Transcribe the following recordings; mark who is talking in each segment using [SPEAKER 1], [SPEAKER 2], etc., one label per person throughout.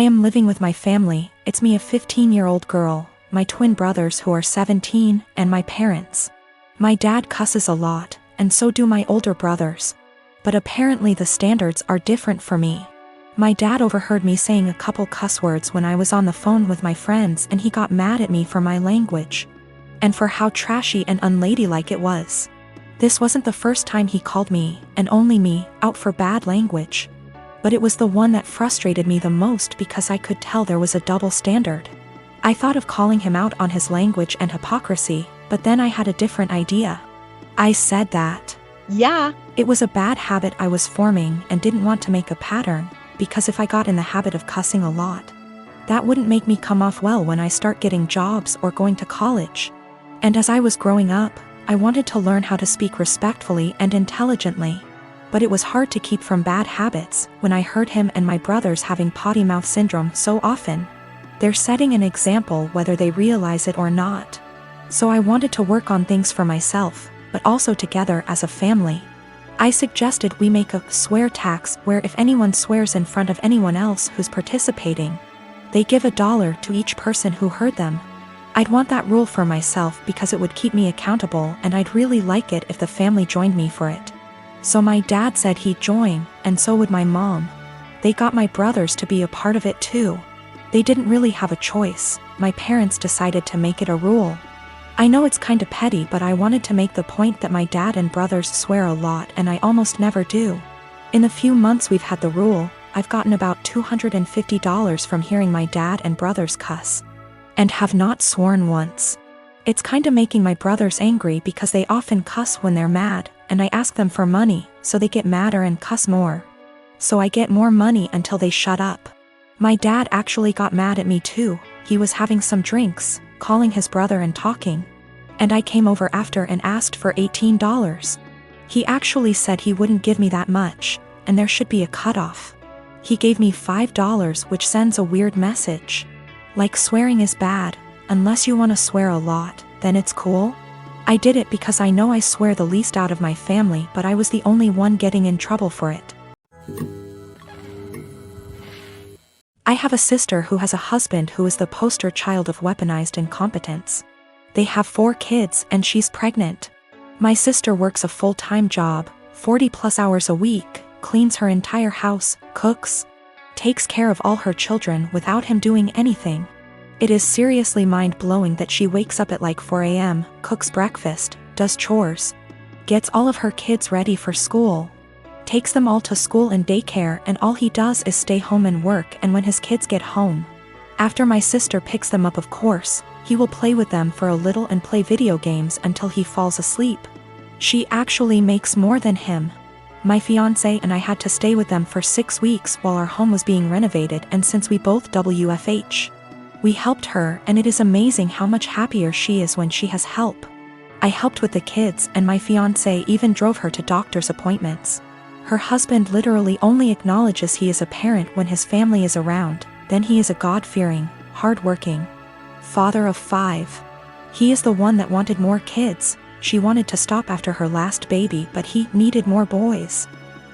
[SPEAKER 1] I am living with my family. It's me, a 15-year-old girl, my twin brothers who are 17, and my parents. My dad cusses a lot, and so do my older brothers. But apparently the standards are different for me. My dad overheard me saying a couple cuss words when I was on the phone with my friends, and he got mad at me for my language. And for how trashy and unladylike it was. This wasn't the first time he called me, and only me, out for bad language. But it was the one that frustrated me the most because I could tell there was a double standard. I thought of calling him out on his language and hypocrisy, but then I had a different idea. I said that, yeah, it was a bad habit I was forming and didn't want to make a pattern, because if I got in the habit of cussing a lot, that wouldn't make me come off well when I start getting jobs or going to college. And as I was growing up, I wanted to learn how to speak respectfully and intelligently. But it was hard to keep from bad habits when I heard him and my brothers having potty mouth syndrome so often. They're setting an example whether they realize it or not. So I wanted to work on things for myself, but also together as a family. I suggested we make a swear tax where if anyone swears in front of anyone else who's participating, they give $1 to each person who heard them. I'd want that rule for myself because it would keep me accountable, and I'd really like it if the family joined me for it. So my dad said he'd join, and so would my mom. They got my brothers to be a part of it too. They didn't really have a choice. My parents decided to make it a rule. I know it's kinda petty, but I wanted to make the point that my dad and brothers swear a lot and I almost never do. In the few months we've had the rule, I've gotten about $250 from hearing my dad and brothers cuss. And have not sworn once. It's kinda making my brothers angry because they often cuss when they're mad, and I ask them for money, so they get madder and cuss more. So I get more money until they shut up. My dad actually got mad at me too. He was having some drinks, calling his brother and talking. And I came over after and asked for $18. He actually said he wouldn't give me that much, and there should be a cutoff. He gave me $5, which sends a weird message. Like swearing is bad, unless you want to swear a lot, then it's cool. I did it because I know I swear the least out of my family, but I was the only one getting in trouble for it. I have a sister who has a husband who is the poster child of weaponized incompetence. They have 4 kids and she's pregnant. My sister works a full-time job, 40+ hours a week, cleans her entire house, cooks, takes care of all her children without him doing anything. It is seriously mind-blowing that she wakes up at like 4 a.m., cooks breakfast, does chores, gets all of her kids ready for school, takes them all to school and daycare, and all he does is stay home and work. And when his kids get home, after my sister picks them up, of course, he will play with them for a little and play video games until he falls asleep. She actually makes more than him. My fiancé and I had to stay with them for 6 weeks while our home was being renovated, and since we both WFH, we helped her, and it is amazing how much happier she is when she has help. I helped with the kids, and my fiancé even drove her to doctor's appointments. Her husband literally only acknowledges he is a parent when his family is around, then he is a God-fearing, hard-working father of 5. He is the one that wanted more kids. She wanted to stop after her last baby, but he needed more boys.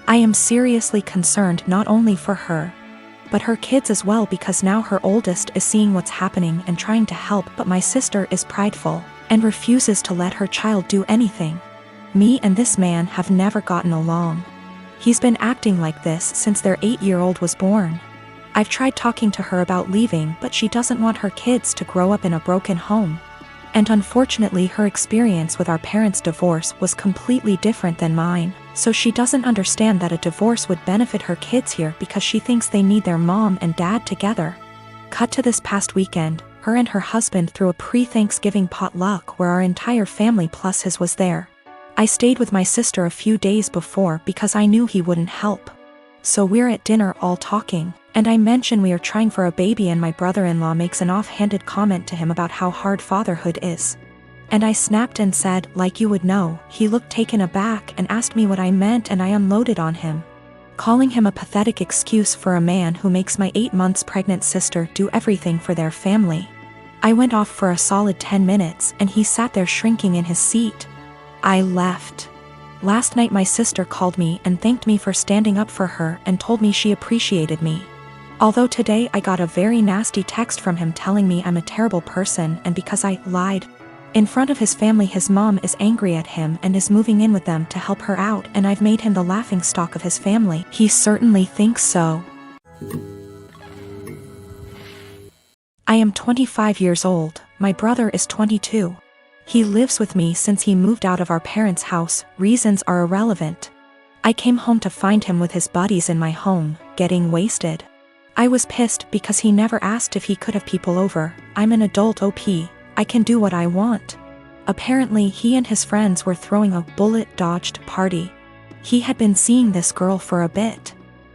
[SPEAKER 1] I am seriously concerned not only for her, but her kids as well, because now her oldest is seeing what's happening and trying to help, but my sister is prideful and refuses to let her child do anything. Me and this man have never gotten along. He's been acting like this since their 8-year-old was born. I've tried talking to her about leaving, but she doesn't want her kids to grow up in a broken home. And unfortunately her experience with our parents' divorce was completely different than mine, so she doesn't understand that a divorce would benefit her kids here because she thinks they need their mom and dad together. Cut to this past weekend, her and her husband threw a pre-Thanksgiving potluck where our entire family plus his was there. I stayed with my sister a few days before because I knew he wouldn't help. So we're at dinner all talking, and I mention we are trying for a baby, and my brother-in-law makes an offhanded comment to him about how hard fatherhood is. And I snapped and said, like you would know. He looked taken aback and asked me what I meant, and I unloaded on him, calling him a pathetic excuse for a man who makes my 8 months pregnant sister do everything for their family. I went off for a solid 10 minutes and he sat there shrinking in his seat. I left. Last night my sister called me and thanked me for standing up for her and told me she appreciated me. Although today I got a very nasty text from him telling me I'm a terrible person and because I lied in front of his family, his mom is angry at him and is moving in with them to help her out, and I've made him the laughingstock of his family. He certainly thinks so. I am 25 years old, my brother is 22. He lives with me since he moved out of our parents' house, reasons are irrelevant. I came home to find him with his buddies in my home, getting wasted. I was pissed because he never asked if he could have people over. I'm an adult OP, I can do what I want. Apparently he and his friends were throwing a bullet-dodged party. He had been seeing this girl for a bit.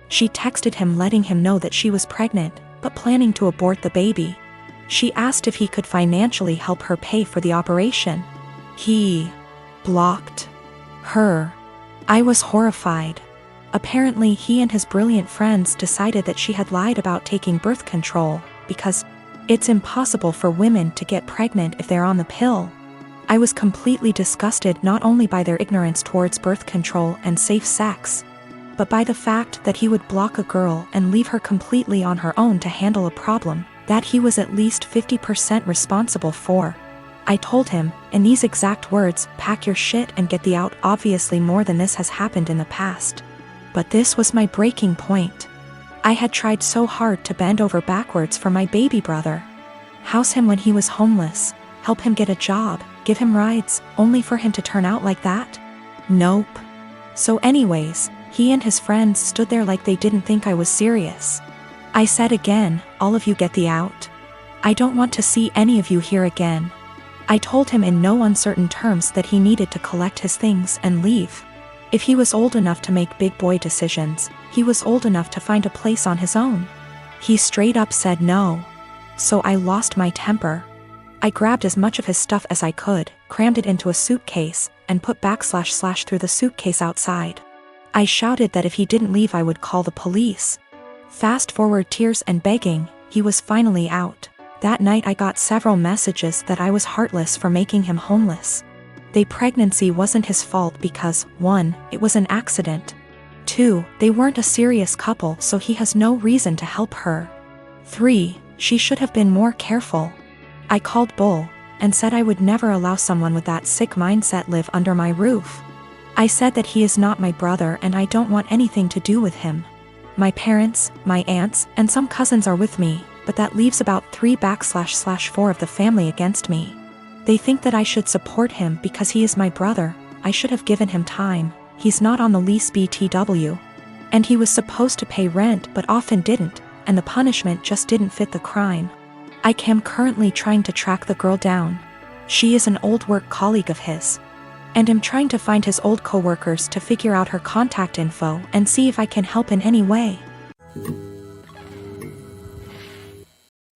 [SPEAKER 1] She texted him letting him know that she was pregnant, but planning to abort the baby. She asked if he could financially help her pay for the operation. He blocked her. I was horrified. Apparently he and his brilliant friends decided that she had lied about taking birth control, because it's impossible for women to get pregnant if they're on the pill. I was completely disgusted not only by their ignorance towards birth control and safe sex, but by the fact that he would block a girl and leave her completely on her own to handle a problem that he was at least 50% responsible for. I told him, in these exact words, pack your shit and get the out. Obviously more than this has happened in the past. But this was my breaking point. I had tried so hard to bend over backwards for my baby brother. House him when he was homeless, help him get a job, give him rides, only for him to turn out like that? Nope. So anyways, he and his friends stood there like they didn't think I was serious. I said again, all of you get the out. I don't want to see any of you here again. I told him in no uncertain terms that he needed to collect his things and leave. If he was old enough to make big boy decisions, he was old enough to find a place on his own. He straight up said no. So I lost my temper. I grabbed as much of his stuff as I could, crammed it into a suitcase, and put / through the suitcase outside. I shouted that if he didn't leave I would call the police. Fast forward tears and begging, he was finally out. That night I got several messages that I was heartless for making him homeless. The pregnancy wasn't his fault because, 1, it was an accident. 2, they weren't a serious couple so he has no reason to help her. 3, she should have been more careful. I called bull, and said I would never allow someone with that sick mindset live under my roof. I said that he is not my brother and I don't want anything to do with him. My parents, my aunts, and some cousins are with me, but that leaves about 3 / 4 of the family against me. They think that I should support him because he is my brother. I should have given him time. He's not on the lease BTW. And he was supposed to pay rent but often didn't, and the punishment just didn't fit the crime. I am currently trying to track the girl down. She is an old work colleague of his. And am trying to find his old coworkers to figure out her contact info and see if I can help in any way.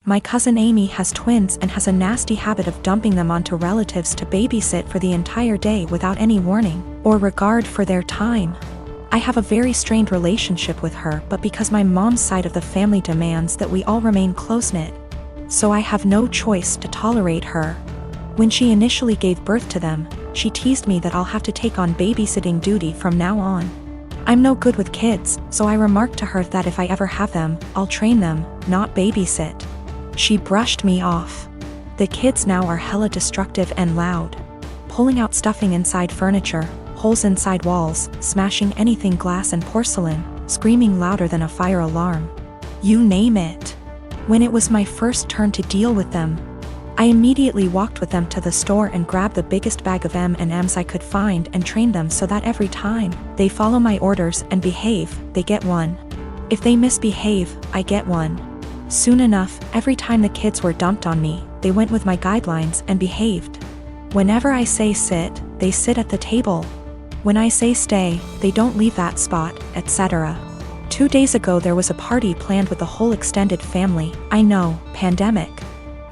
[SPEAKER 1] My cousin Amy has twins and has a nasty habit of dumping them onto relatives to babysit for the entire day without any warning or regard for their time. I have a very strained relationship with her, but because my mom's side of the family demands that we all remain close-knit, so I have no choice to tolerate her. When she initially gave birth to them, she teased me that I'll have to take on babysitting duty from now on. I'm no good with kids, so I remarked to her that if I ever have them, I'll train them, not babysit. She brushed me off. The kids now are hella destructive and loud. Pulling out stuffing inside furniture, holes inside walls, smashing anything glass and porcelain, screaming louder than a fire alarm. You name it. When it was my first turn to deal with them, I immediately walked with them to the store and grabbed the biggest bag of M&Ms I could find and trained them so that every time they follow my orders and behave, they get one. If they misbehave, I get one. Soon enough, every time the kids were dumped on me, they went with my guidelines and behaved. Whenever I say sit, they sit at the table. When I say stay, they don't leave that spot, etc. 2 days ago there was a party planned with the whole extended family. I know, pandemic.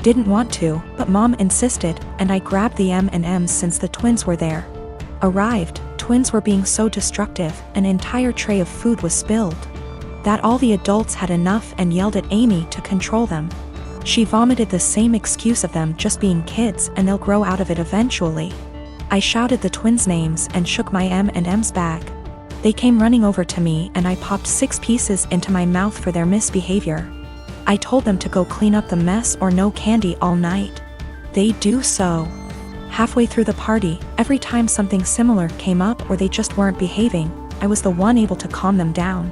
[SPEAKER 1] Didn't want to, but mom insisted, and I grabbed the M&Ms since the twins were there. Arrived, twins were being so destructive, an entire tray of food was spilled. That all the adults had enough and yelled at Amy to control them. She vomited the same excuse of them just being kids and they'll grow out of it eventually. I shouted the twins' names and shook my M&Ms bag. They came running over to me and I popped 6 pieces into my mouth for their misbehavior. I told them to go clean up the mess or no candy all night. They do so. Halfway through the party, every time something similar came up or they just weren't behaving, I was the one able to calm them down.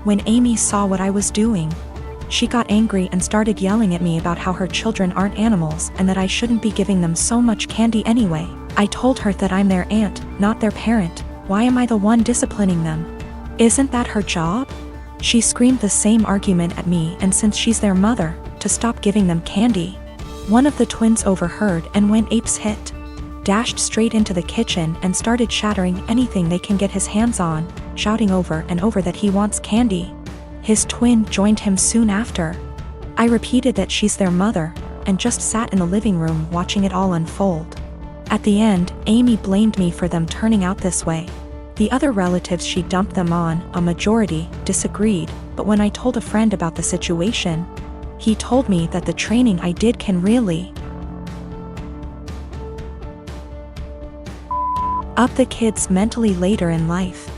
[SPEAKER 1] When Amy saw what I was doing, she got angry and started yelling at me about how her children aren't animals and that I shouldn't be giving them so much candy anyway. I told her that I'm their aunt, not their parent. Why am I the one disciplining them? Isn't that her job? She screamed the same argument at me, and since she's their mother, to stop giving them candy. One of the twins overheard and went apeshit. Dashed straight into the kitchen and started shattering anything they can get his hands on, shouting over and over that he wants candy. His twin joined him soon after. I repeated that she's their mother, and just sat in the living room watching it all unfold. At the end, Amy blamed me for them turning out this way. The other relatives she dumped them on, a majority, disagreed, but when I told a friend about the situation, he told me that the training I did can really up the kids mentally later in life.